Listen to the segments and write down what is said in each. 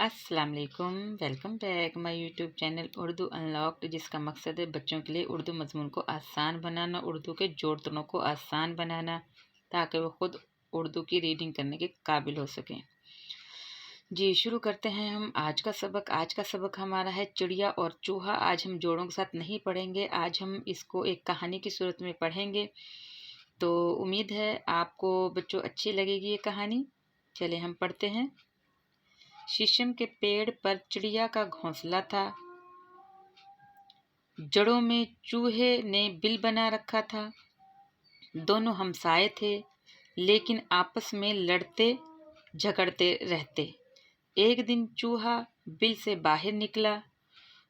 अस्सलाम वालेकुम। Welcome back my YouTube channel Urdu unlocked, जिसका मकसद है बच्चों के लिए उर्दू मज़मून को आसान बनाना, उर्दू के जोड़ तोड़ों को आसान बनाना, ताकि वो ख़ुद उर्दू की रीडिंग करने के काबिल हो सकें। जी, शुरू करते हैं हम आज का सबक। आज का सबक हमारा है चिड़िया और चूहा। आज हम जोड़ों के साथ नहीं पढ़ेंगे, आज हम इसको एक कहानी की सूरत में पढ़ेंगे। तो उम्मीद है आपको बच्चों अच्छी लगेगी ये कहानी। चले हम पढ़ते हैं। शीशम के पेड़ पर चिड़िया का घोंसला था। जड़ों में चूहे ने बिल बना रखा था। दोनों हमसाए थे, लेकिन आपस में लड़ते झगड़ते रहते। एक दिन चूहा बिल से बाहर निकला।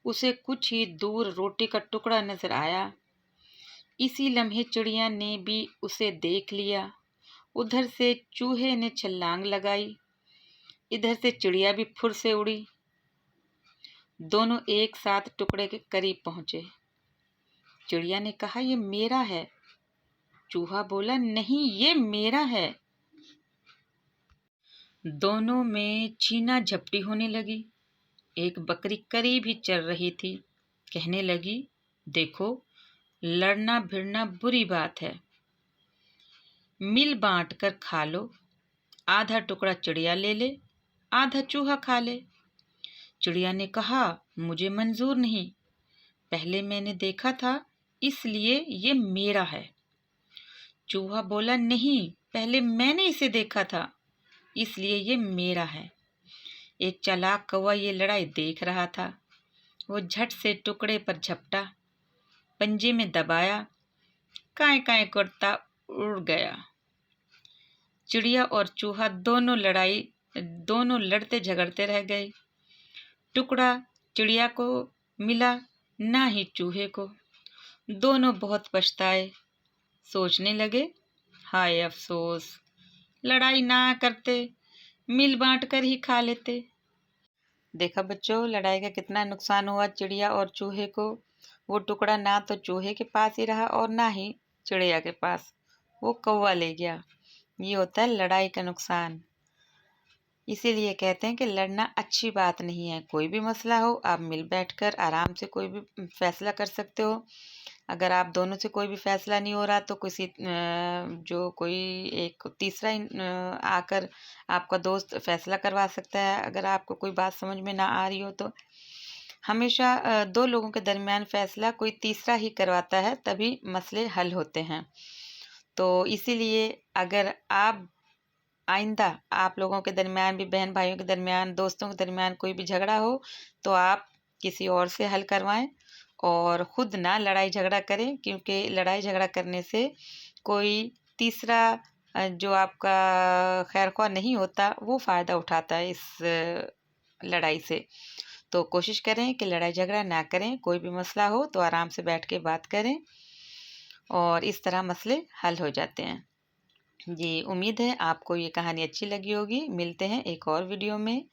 उसे कुछ ही दूर रोटी का टुकड़ा नजर आया। इसी लम्हे चिड़िया ने भी उसे देख लिया। उधर से चूहे ने छलांग लगाई, इधर से चिड़िया भी फुर से उड़ी। दोनों एक साथ टुकड़े के करीब पहुंचे। चिड़िया ने कहा, ये मेरा है। चूहा बोला, नहीं, ये मेरा है। दोनों में छीना झपटी होने लगी। एक बकरी करीब ही चल रही थी। कहने लगी, देखो, लड़ना भिड़ना बुरी बात है। मिल बांट कर खा लो। आधा टुकड़ा चिड़िया ले ले, आधा चूहा खा ले। चिड़िया ने कहा, मुझे मंजूर नहीं। पहले मैंने देखा था, इसलिए ये मेरा है। चूहा बोला, नहीं, पहले मैंने इसे देखा था, इसलिए ये मेरा है। एक चालाक कौवा ये लड़ाई देख रहा था। वो झट से टुकड़े पर झपटा, पंजे में दबाया, काए काए करता उड़ गया। चिड़िया और चूहा दोनों लड़ते झगड़ते रह गए। टुकड़ा चिड़िया को मिला, ना ही चूहे को। दोनों बहुत पछताए। सोचने लगे, हाय अफसोस, लड़ाई ना करते, मिल बांट कर ही खा लेते। देखा बच्चों, लड़ाई का कितना नुकसान हुआ चिड़िया और चूहे को। वो टुकड़ा ना तो चूहे के पास ही रहा और ना ही चिड़िया के पास, वो कौवा ले गया। ये होता है लड़ाई का नुकसान। इसीलिए कहते हैं कि लड़ना अच्छी बात नहीं है। कोई भी मसला हो, आप मिल बैठकर आराम से कोई भी फैसला कर सकते हो। अगर आप दोनों से कोई भी फैसला नहीं हो रहा, तो कोई एक तीसरा आकर आपका दोस्त फैसला करवा सकता है। अगर आपको कोई बात समझ में ना आ रही हो, तो हमेशा दो लोगों के दरमियान फैसला कोई तीसरा ही करवाता है, तभी मसले हल होते हैं। तो इसीलिए अगर आइंदा आप लोगों के दरमियान भी, बहन भाइयों के दरमियान, दोस्तों के दरमियान कोई भी झगड़ा हो, तो आप किसी और से हल करवाएं और ख़ुद ना लड़ाई झगड़ा करें, क्योंकि लड़ाई झगड़ा करने से कोई तीसरा जो आपका खैरख्वाह नहीं होता, वो फ़ायदा उठाता है इस लड़ाई से। तो कोशिश करें कि लड़ाई झगड़ा ना करें। कोई भी मसला हो तो आराम से बैठ के बात करें और इस तरह मसले हल हो जाते हैं। जी, उम्मीद है आपको ये कहानी अच्छी लगी होगी। मिलते हैं एक और वीडियो में।